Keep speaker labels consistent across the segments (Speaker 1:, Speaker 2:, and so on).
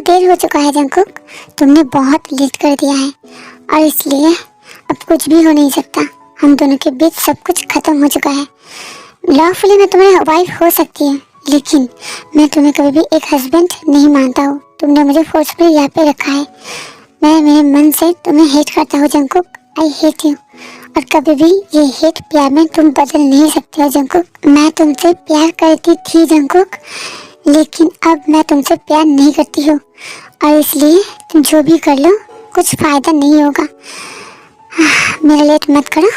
Speaker 1: देर हो चुका है जंकुक, तुमने बहुत लेट कर दिया है और इसलिए अब कुछ भी हो नहीं सकता। हम दोनों के बीच सब कुछ खत्म हो चुका है। लॉफुली मैं तुम्हारी वाइफ हो सकती है, लेकिन मैं तुम्हें कभी भी एक हस्बैंड नहीं मानता हूँ। तुमने मुझे फोर्सफुली यहाँ पे रखा है। मैं मेरे मन से तुम्हें हेट करता हूँ जंकुक। I hate you. और कभी भी ये हेट प्यार में तुम बदल नहीं सकते हो जंकुक। मैं तुमसे प्यार करती थी जंकुक, लेकिन अब मैं तुमसे प्यार नहीं करती हूँ और इसलिए तुम जो भी कर लो कुछ फायदा नहीं होगा। मेरा लेट मत करो,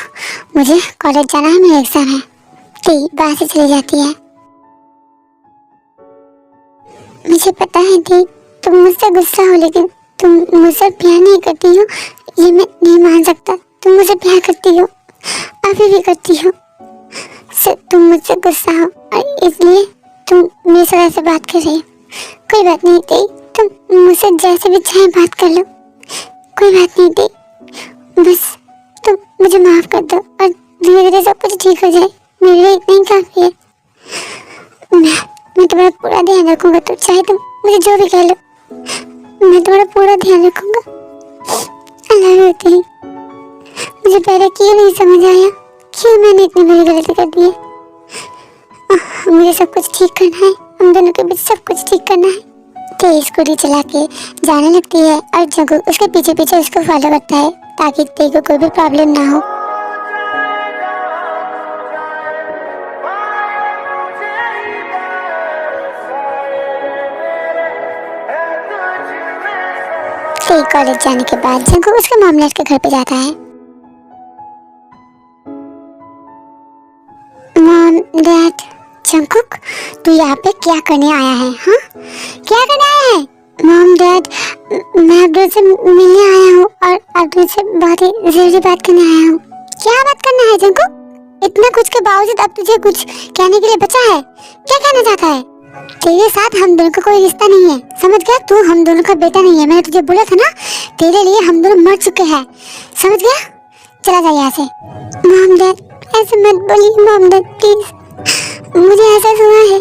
Speaker 1: मुझे कॉलेज जाना है, मेरा एग्जाम है। ती बाहर से चली जाती है। मुझे पता है ती, तुम मुझसे गुस्सा हो, लेकिन तुम मुझसे प्यार नहीं करती हो ये मैं नहीं मान सकता। तुम मुझे प्यार करती हो, अभी भी करती हो। तुम मुझसे गुस्सा हो और इसलिए तुम मेरे साथ ऐसे बात कर रही हो। कोई बात नहीं ती, तुम मुझसे जैसे भी चाहे बात कर लो, कोई बात नहीं ती। बस तुम मुझे माफ कर दो और धीरे धीरे सब कुछ ठीक हो जाए। मेरे लिए इतना ही काफी है। मैं तुम्हारा पूरा ध्यान रखूंगा, तो चाहे तुम मुझे जो भी कह लो, मैं तुम्हारा पूरा ध्यान रखूंगा। अल्लाह होती है। मुझे पहले क्यों नहीं समझ आया, क्यों मैंने इतनी बड़ी गलती कर दी है। मुझे सब कुछ ठीक करना है, हम दोनों के बीच सब कुछ ठीक करना है। तेज स्कूटी चला के जाने लगती है और जंकुक उसके पीछे पीछे उसको फॉलो करता है ताकि तेज को कोई भी प्रॉब्लम ना हो। कॉलेज जाने के बाद जंकुक उसके मॉम के घर पे जाता है। मॉम डैड, जंकुक तू यहाँ पे क्या करने आया है? हाँ, क्या करने आया है? मॉम डैड, मैं अब्दुल से मिलने आया हूँ और अब्दुल से बहुत ही जरूरी बात करने आया हूँ। क्या बात करना है जंकुक? इतना कुछ के बावजूद अब तुझे कुछ कहने के लिए बचा है? क्या कहना चाहता है? तेरे साथ हम दोनों का कोई रिश्ता नहीं है, समझ गया? तू हम दोनों का बेटा नहीं है। मैंने तुझे बोला था ना, तेरे लिए हम दोनों मर चुके हैं, समझ गया? चला जा यहाँ से। मॉम डैड ऐसे मत बोलिए मॉम डैड प्लीज, मुझे एहसास हुआ है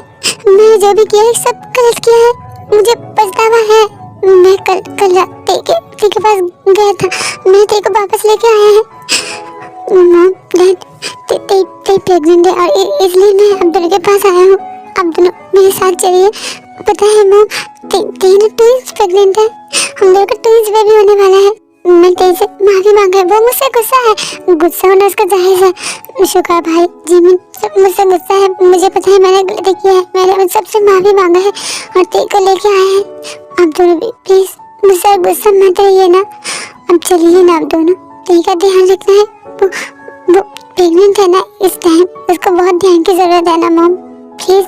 Speaker 1: मैंने जो भी किया है सब गलत किया है, मुझे पछतावा है। मैं कल रात तेरे के पास गया था, मैं तेरे को वापस लेके आया है। मॉम डैड ते प्रेग्नेंट है और इसलिए मैं अब्दुल के पास आया हूँ। आप दोनों मेरे साथ चलिए। पता है मॉम, तेरे ट्विंस प्रेग्नेंट है, हम लोग का ट्विंस बेबी होने वाला है। मैं तेरे से माफी मांगा है, वो मुझसे गुस्सा है, गुस्सा होना उसका जायज है। शुक्र भाई जिमिन सब मुझसे गुस्सा है, मुझे पता है मैंने गलती की है, मैंने उन सबसे माफी मांगा है और तेरे को लेके आए हैं। आप दोनों भी प्लीज मुझसे गुस्सा मत रहिए ना, अब चलिए ना। आप दोनों तेरे का ध्यान रखना है, वो प्रेग्नेंट है ना इस टाइम, उसको बहुत ध्यान की जरूरत है ना मॉम। प्लीज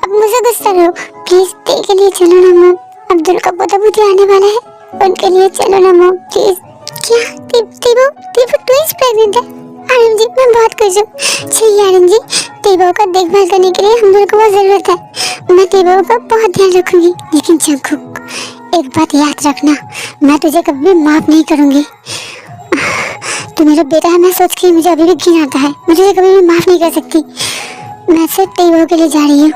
Speaker 1: अब मुझे गुस्सा रहो, प्लीज तेरे के लिए चलो ना मॉम। अब्दुल का पोता पोती आने वाला है, उनके लिए चलो ना मॉम प्लीज। क्या तीबो ट्विंस प्रेग्नेंट है? आर्यन जी मैं बहुत खुश हूँ। चाहिए आर्यन जी, तीबो का देखभाल करने के लिए हम दोनों को बहुत जरूरत है। मैं तीबो का बहुत ध्यान रखूंगी, लेकिन जंकुक एक बात याद रखना, मैं तुझे कभी भी माफ नहीं करूंगी। तू मेरा बेटा है, मैं सोच के मुझे अभी भी घिन आता है, मुझे कभी भी माफ नहीं कर सकती। मैं सिर्फ तीबो के लिए जा रही हूँ।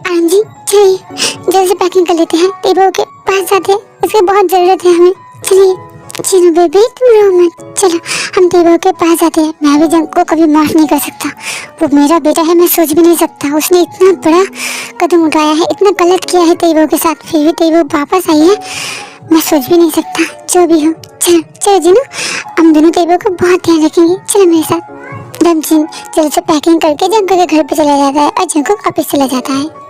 Speaker 1: आर्यन जी चलिए जल्दी से पैकिंग कर लेते हैं, तीबो के पास जाते हैं, उसकी बहुत जरूरत है हमें। चलिए चलो बेबी तुम रो मत, चलो हम तीबो के पास जाते हैं। मैं भी जंग को कभी माफ नहीं कर सकता, वो मेरा बेटा है, मैं सोच भी नहीं सकता उसने इतना बड़ा कदम उठाया है, इतना गलत किया है तीबो के साथ, फिर भी तीबो वापस आई है, मैं सोच भी नहीं सकता। जो भी हो चलो चलो जी ना, हम दोनों तीबो को बहुत ध्यान रखेंगे। चलो मेरे साथ। धमचिन जल्द से पैकिंग करके जंकू के घर पे चला जाता है और जंकू ऑफिस चला जाता है।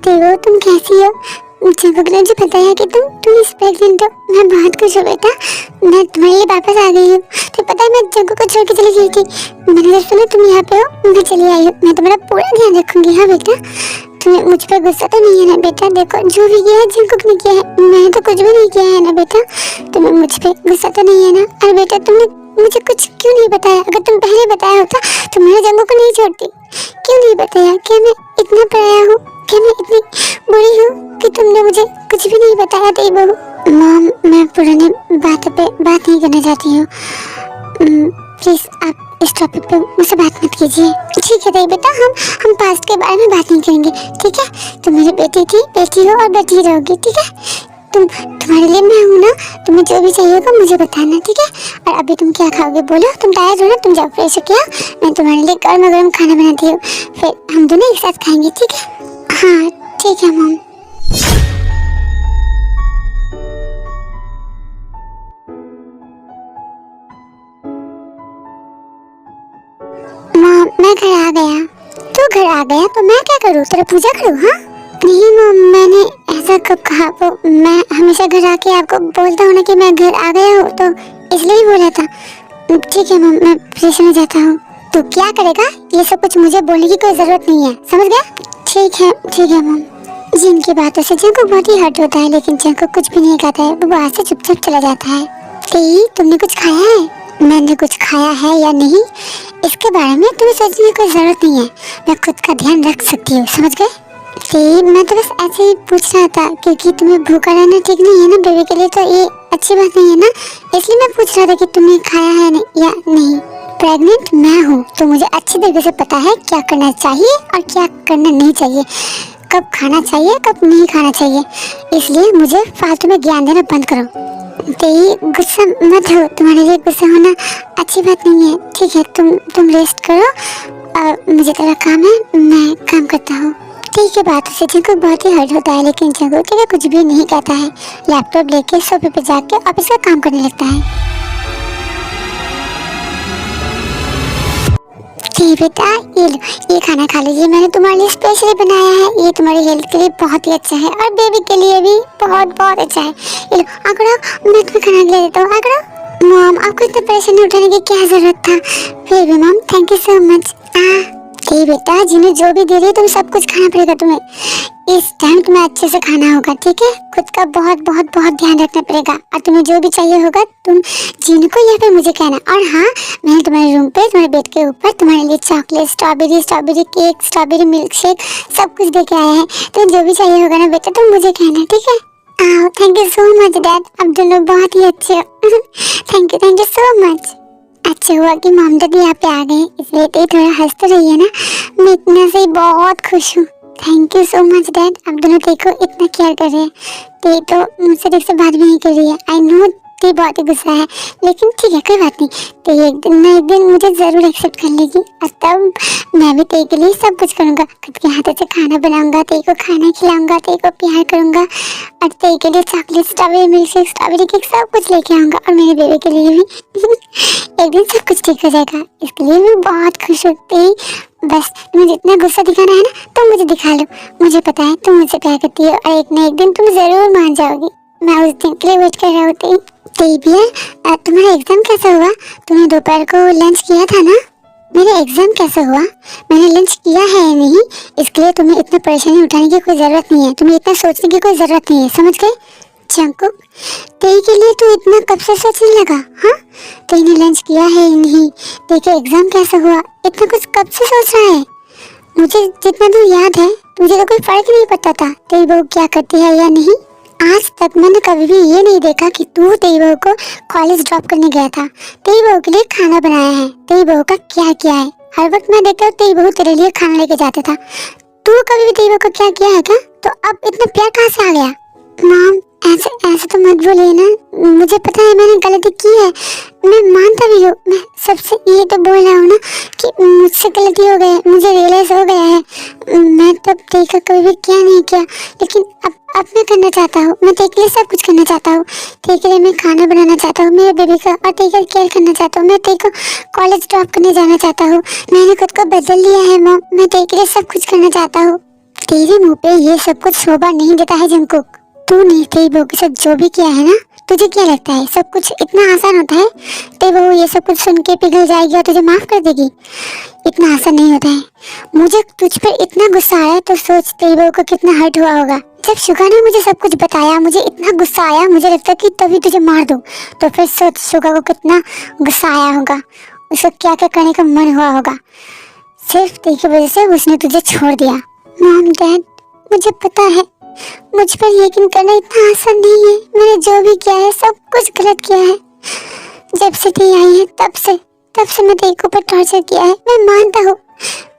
Speaker 1: तेरो तुम कैसी हो? जंकुक ने मुझे बताया कि तुम इस प्रेग्नेंट हो। मैं बहुत खुश हूँ बेटा, मैं तुम्हारे लिए वापस आ गई हूँ। तो पता है मैं जंकुक को छोड़ के चली गई थी, मैंने जब सुना तुम यहाँ पे हो मैं चली आई हूँ। मैं तुम्हारा पूरा ध्यान रखूंगी। हाँ बेटा, तुम्हें मुझ पर गुस्सा तो नहीं है ना बेटा? देखो जो भी किया है जंकुक ने किया है, मैंने तो कुछ भी नहीं किया है ना बेटा? तुम्हें मुझ पर गुस्सा तो नहीं है ना? अरे बेटा तुमने मुझे कुछ क्यों नहीं बताया? अगर तुम पहले बताया होता तो मैं जंकुक को नहीं छोड़ती। क्यों नहीं बताया? क्या मैं इतना पराया हूँ? क्या मैं इतनी बुरी हूँ कि तुमने मुझे कुछ भी नहीं बताया? तेरी बहू मॉम, मैं पुरानी बातों पे बात नहीं करना चाहती हूँ, प्लीज आप इस टॉपिक पे मुझसे बात मत कीजिए। ठीक है देवी बेटा, हम पास्ट के बारे में बात नहीं करेंगे, ठीक है? तुम मेरी बेटी थी, बेटी हो और बेटी रहोगी, ठीक है? तुम्हारे लिए मैं हूँ ना, तुम्हें जो भी चाहिए होगा मुझे बताना, ठीक है? और अभी तुम क्या खाओगे बोलो? तुम टायर्ड हो ना, तुम जाओ फ्रेश हो क्या? मैं तुम्हारे लिए गर्मा गर्म खाना बनाती हूँ, फिर हम दोनों एक साथ खाएंगे, ठीक है? हाँ ठीक है मॉम। मॉम मैं घर आ गया। तू घर आ गया तो मैं क्या करूँ, तेरा पूजा करूँ? हाँ नहीं मॉम, मैंने ऐसा कब कहा? वो मैं हमेशा घर आके आपको बोलता हूँ ना कि मैं घर आ गया हूँ, तो इसलिए ही बोला था। ठीक है मॉम, मैं फ्रेश हो जाता हूँ। तो क्या करेगा? ये सब कुछ मुझे बोलने की कोई जरूरत नहीं है, समझ गया? ठीक है मॉम। जिनकी बातों से जिनको बहुत ही हर्ट होता है, लेकिन जिनको कुछ भी नहीं कहता है वो वहाँ से चुपचाप चला जाता है। तुमने कुछ खाया है? मैंने कुछ खाया है या नहीं इसके बारे में तुम्हें सोचने की कोई जरूरत नहीं है, मैं खुद का ध्यान रख सकती हूँ, समझ गए? मैं तो बस ऐसे ही पूछ रहा था, क्योंकि तुम्हें भूखा रहना ठीक नहीं है ना बेबी के लिए, तो ये अच्छी बात नहीं है ना, इसलिए मैं पूछ रहा था कि तुमने खाया है या नहीं। प्रेग्नेंट मैं हूँ तो मुझे अच्छी तरीके से पता है क्या करना चाहिए और क्या करना नहीं चाहिए, कब खाना चाहिए कब नहीं खाना चाहिए, इसलिए मुझे फालतू में ज्ञान देना बंद करो। गुस्सा मत हो, तुम्हारे लिए गुस्सा होना अच्छी बात नहीं है, ठीक है? तुम रेस्ट करो और मुझे तेरा काम है, मैं काम करता हूँ। ठीक है, बात से जिनको बहुत ही हर्ट होता है, लेकिन जिनको ठीक है कुछ भी नहीं कहता है, लैपटॉप लेके सोफे पे जाके ऑफिस का काम करने लगता है। ठीक बेटा, ये लो, ये खाना खा लीजिए, मैंने तुम्हारे लिए स्पेशली बनाया है, ये तुम्हारी हेल्थ के लिए बहुत ही अच्छा है और बेबी के लिए भी बहुत बहुत अच्छा है। ये लो आंकड़ो, मैं तुम्हें खाना ले देता हूँ। आंकड़ो मॉम, आपको इतना परेशानी उठाने की क्या जरूरत था? फिर भी mom thank you so much. ठीक बेटा, जिन्हें जो भी दे रही है तुम सब कुछ खाना पड़ेगा तुम्हें, इस टाइम तुम्हें अच्छे से खाना होगा, ठीक है? खुद का बहुत बहुत बहुत ध्यान रखना पड़ेगा और तुम्हें जो भी चाहिए होगा तुम जिनको या फिर मुझे कहना। और हाँ, मैंने तुम्हारे रूम पे तुम्हारे बेड के ऊपर तुम्हारे लिए chocolate, strawberry cake, strawberry milk shake सब कुछ दे के आया है, तुम्हें जो भी चाहिए होगा ना बेटा तुम मुझे कहना, ठीक है? Thank you so much dad, आप दोनों बहुत ही अच्छे हो। Thank you so much. अच्छा हुआ कि मॉम डैडी यहाँ पे आ गए, इसलिए तो थोड़ा हंस तो रही है ना, मैं इतना से बहुत खुश हूँ। Thank you so much dad, आप दोनों देखो इतना केयर कर रहे हैं। तो मुझसे ठीक से बात भी नहीं कर रही है, आई नो ते बहुत ही गुस्सा है, लेकिन ठीक है कोई बात नहीं। तो एक दिन ना एक दिन मुझे जरूर एक्सेप्ट कर लेगी और तब मैं भी तेरे के लिए सब कुछ करूँगा, खुद के हाथों से खाना बनाऊंगा, तेरे को खाना खिलाऊंगा, तेरे को प्यार करूँगा और तेरे के लिए chocolate, strawberry milk shake, strawberry cake सब कुछ लेके आऊँगा और मेरे बेबी के लिए भी। एक दिन सब कुछ ठीक हो जाएगा, इसके लिए मैं बहुत खुश होती हूँ। बस तुम्हें जितना गुस्सा दिखाना है ना तुम मुझे दिखा लो, मुझे पता है तुम मुझसे प्यार करती हो और एक न एक दिन तुम जरूर मान जाओगी, मैं उस दिन के लिए वेट कर रहा होती हूँ। भैया तुम्हारा एग्जाम कैसा हुआ? तुमने दोपहर को लंच किया था ना? मेरा एग्जाम कैसा हुआ? मैंने लंच किया है या नहीं इसके लिए तुम्हें इतना परेशानी उठाने की कोई जरूरत नहीं है, तुम्हें इतना सोचने की कोई जरूरत नहीं है, समझ गए? जंकुक, तेरे के लिए तू इतना कब से सोचने लगा? हाँ, तेने लंच किया है या नहीं, तेरे एग्जाम कैसा हुआ, इतना कुछ कब से सोच रहा है? मुझे जितना दूर याद है तुझे तो कोई फर्क नहीं पड़ता था तेरी बहू क्या करती है या नहीं। आज तक मैंने कभी भी ये नहीं देखा कि तू तेरी बहू को कॉलेज ड्रॉप करने गया था, तेरी बहू के लिए खाना बनाया है, तेरी बहू का क्या किया है। हर वक्त मैं देखता हूँ तेरी बहू तेरे लिए खाना लेके जाता था, तू कभी भी तेरी बहू को क्या किया है क्या? तो अब इतना प्यार कहाँ से आ गया? मॉम ऐसे तो मत बोलिए ना, मुझे पता है मैंने गलती की है, मैं मानता भी हूँ, मैं सबसे ये तो बोल रहा हूँ ना कि मुझसे गलती हो गई, मुझे रियलाइज हो गया है, मैं तब देखा कभी भी क्या नहीं किया, लेकिन अब मैं करना चाहता हूँ, मैं तेरे के लिए सब कुछ करना चाहता हूँ, तेरे के लिए मैं खाना बनाना चाहता हूँ मेरे बेबी का और तेरे का केयर करना चाहता हूँ, मैं तेरे को कॉलेज ड्रॉप करने जाना चाहता हूँ, मैंने खुद को बदल लिया है मॉम, मैं तेरे के लिए सब कुछ करना चाहता हूँ। तेरे मुँह पे ये सब कुछ शोभा नहीं देता है जंकुक, तूने तेरी बहू के साथ जो भी किया है ना, तुझे क्या लगता है सब कुछ इतना आसान होता है? तेरी बहू ये सब कुछ सुन के पिघल जाएगी और तुझे माफ कर देगी? इतना आसान नहीं होता है। मुझे तुझ पर इतना गुस्सा आया तो सोच तेरी बहू को कितना हर्ट हुआ होगा। जब शुगा ने मुझे सब कुछ बताया मुझे इतना गुस्सा आया, मुझे लगता कि तभी तुझे मार दूं, तो फिर सोच शुगा को कितना गुस्सा आया होगा, उसको क्या क्या करने का मन हुआ होगा। सिर्फ तेरी की वजह से उसने तुझे छोड़ दिया। मॉम डैड, मुझे पता है मुझ पर यकीन करना इतना आसान नहीं है, मैंने जो भी किया है सब कुछ गलत किया है। जब से ती आई है तब से तब से मैं तेरे को ऊपर टॉर्चर किया है, मैं मानता हूँ।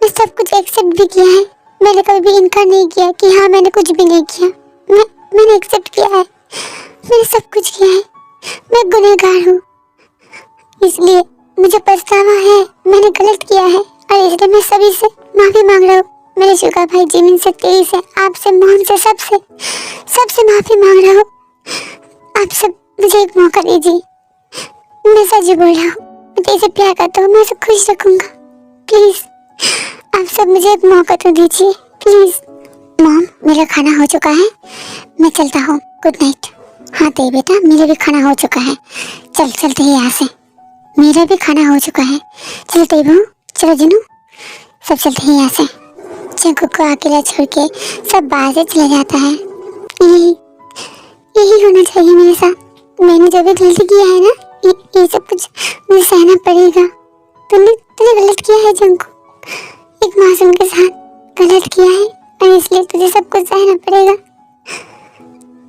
Speaker 1: मैं सब कुछ एक्सेप्ट भी किया है, मैंने कभी भी इनकार नहीं किया कि हाँ मैंने कुछ भी नहीं किया। मैंने एक्सेप्ट किया है, मैंने सब कुछ किया है। मैं गुनहगार हूँ, इसलिए मुझे पछतावा है, मैंने गलत किया है और इसलिए मैं सभी से माफी मांग रहा हूँ। मेरे शुगर भाई जिमिन से, तेरी से, आपसे, मोहन से, सबसे माफी मांग रहा हूँ। आप सब मुझे एक मौका दीजिए, मैं सच बोल रहा हूँ, मैं तेरे से प्यार करता हूँ, मैं उसे खुश रखूंगा। प्लीज आप सब मुझे एक मौका तो दीजिए प्लीज। मॉम, मेरा खाना हो चुका है, मैं चलता हूँ, गुड नाइट। हाँ तेरे बेटा, मेरा भी खाना हो चुका है, चल चलते ही यहाँ से। मेरा भी खाना हो चुका है, चलते बहू, चलो जिनू, सब चलते ही यहाँ से। जंकुक को अकेला छोड़ के सब बाहर से चला जाता है। यही होना चाहिए मेरे साथ। मैंने जो भी गलती किया है ना, ये सब कुछ मुझे सहना पड़ेगा। तूने गलत किया है जंकुक, एक मासूम के साथ गलत किया है और इसलिए तुझे सब कुछ सहना पड़ेगा।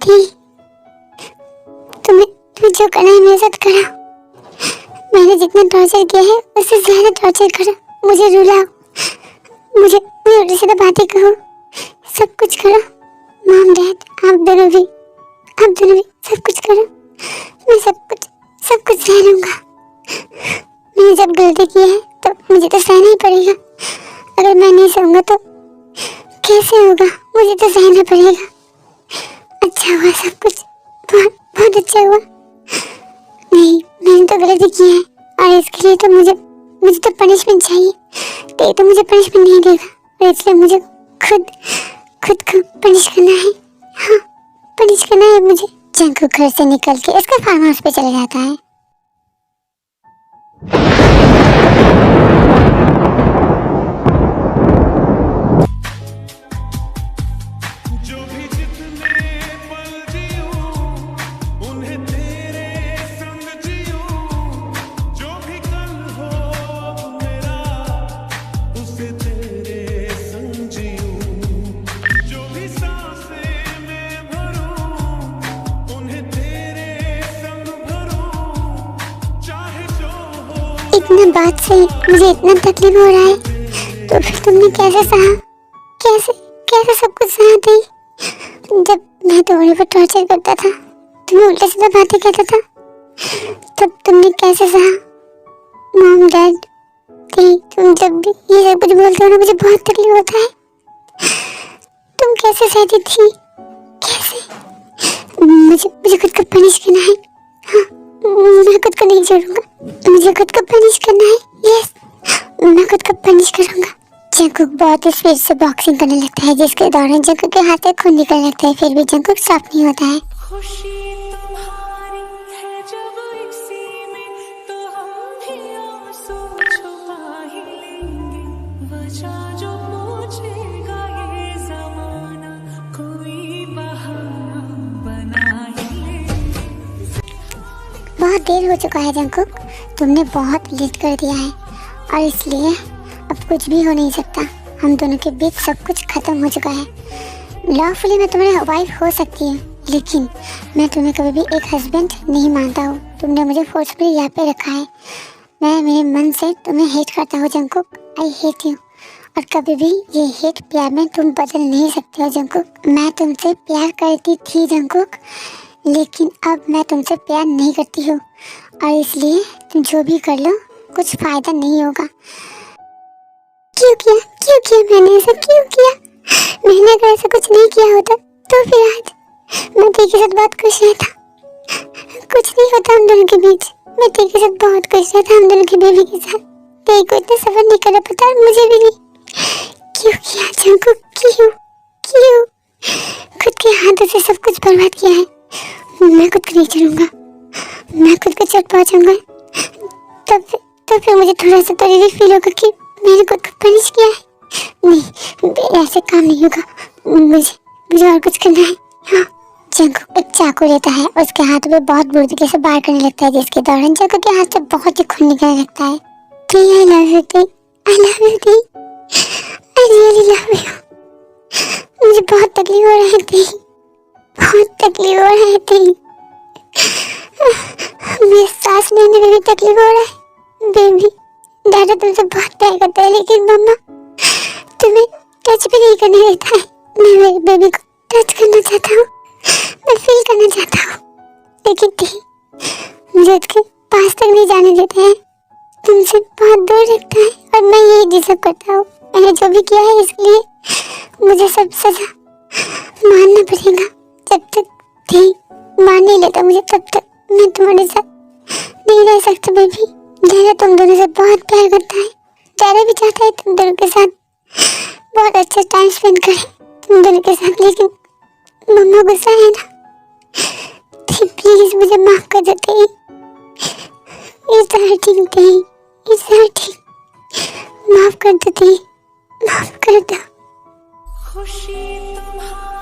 Speaker 1: ठीक, तुम्हें जो करना है मेरे साथ करो। मैंने जितना टॉर्चर किया है उससे ज्यादा टॉर्चर करो, मुझे रुलाओ, मुझे उल्टी सीधा बातें कहो, सब कुछ करो। मॉम डैड, आप दोनों भी सब कुछ करो। मैं सब कुछ सह लूंगा। मैंने जब गलती की है तो मुझे तो सहना ही पड़ेगा। अगर मैं नहीं सहूंगा तो कैसे होगा, मुझे तो सहना पड़ेगा। अच्छा हुआ सब कुछ, बहुत अच्छा हुआ। नहीं, मैंने तो गलती की है और इसके लिए तो मुझे तो पनिशमेंट चाहिए। ते तो मुझे पनिशमेंट नहीं देगा और इसलिए मुझे खुद को पनिश करना है। हाँ, पनिश करना है मुझे। जंकुक घर से निकल के इसका फार्म हाउस पे चला जाता है। इतना बात से मुझे इतना तकलीफ हो रहा है, तो फिर तुमने कैसे सहा, कैसे सब कुछ सहा थी? जब मैं तुम्हारे पर टॉर्चर करता था, तुम्हें उल्टा सीधा बातें कहता था, तब तुमने कैसे सहा? मॉम डैड, तुम जब भी ये सब कुछ बोलते हो ना, मुझे बहुत तकलीफ होता है। तुम कैसे सहती थी? कैसे? मुझे खुद को पनिश करना है। हाँ, मैं खुद को नहीं छोड़ूंगा, मुझे खुद को पनिश करना है। यस, मैं खुद को पनिश करूंगा। जंकुक बहुत स्पीड से बॉक्सिंग करने लगता है, जिसके दौरान जंकुक के हाथ से खून निकलने लगता है, फिर भी जंकुक स्टॉप नहीं होता है। बहुत देर हो चुका है जंकुक, तुमने बहुत लेट कर दिया है और इसलिए अब कुछ भी हो नहीं सकता। हम दोनों के बीच सब कुछ खत्म हो चुका है। लॉफुली मैं तुम्हारी वाइफ हो सकती हूँ, लेकिन मैं तुम्हें कभी भी एक हस्बैंड नहीं मानता हूँ। तुमने मुझे फोर्सफुली यहाँ पे रखा है। मैं मेरे मन से तुम्हें हेट करता हूँ जंकुक, आई हेट यू। और कभी भी ये हेट प्यार में तुम बदल नहीं सकते हो जंकुक। मैं तुमसे प्यार करती थी जंकुक, लेकिन अब मैं तुमसे प्यार नहीं करती हूँ और इसलिए तुम जो भी कर लो कुछ फायदा नहीं होगा। क्यों किया मैंने ऐसा क्यों किया? मैंने अगर ऐसा कुछ नहीं किया होता तो फिर आज मैं तेरे के साथ बहुत खुश रहता। कुछ नहीं होता हम दोनों के बीच, मैं तेरे के साथ बहुत खुश रहता, हम दोनों की बेबी के साथ। तेरे को इतना सफर नहीं करना पता और मुझे भी नहीं। क्यों किया जंकुक, क्यों? खुद के हाथों से सब कुछ बर्बाद किया है। मैं खुद को नहीं छोड़ूंगा, मैं खुद को चोट पहुंचाऊंगा। तब फिर मुझे थोड़ा सा तो रिलीफ फील होगा कि मैंने खुद को पनिश किया है। नहीं, ऐसे काम नहीं होगा, मुझे और कुछ करना है। हाँ, जंकुक एक चाकू लेता है, उसके हाथ में बहुत बुरी तरीके से वार करने लगता है, जिसके दौरान जंकुक के हाथ से बहुत ही खून निकलने लगता है। I love U T, I love U T, I really love you. मुझे बहुत तकलीफ हो रहा है टी, बहुत तकलीफ हो रहा है टी। मेरे सांस लेने में भी तकलीफ हो रहा है बेबी। डैडा तुमसे बहुत प्यार करता है, लेकिन मम्मा तुम्हें टच भी नहीं करने देता है। मैं मेरे बेबी को टच करना चाहता हूँ, मैं फील करना चाहता हूँ, लेकिन नहीं, मुझे उसके पास तक नहीं जाने देते हैं। तुमसे बहुत दूर रखता है और मैं यही डिजर्व करता हूँ। मैंने जो भी किया है इसके लिए मुझे सब सजा मानना पड़ेगा। जब तक नहीं मान नहीं लेता मुझे, तब तक मैं तुम्हारे साथ नहीं रह सकता बेबी। डैडा तुम दोनों से बहुत प्यार करता है। डैडा भी चाहता है तुम दोनों के साथ बहुत अच्छा टाइम स्पेंड करे तुम दोनों के साथ, लेकिन मम्मा गुस्सा है ना। प्लीज मुझे माफ कर देते हैं। इस हर्टिंग नहीं, इस हर्टिंग माफ कर देते हैं, माफ कर दो।
Speaker 2: खुशी तुम्हारी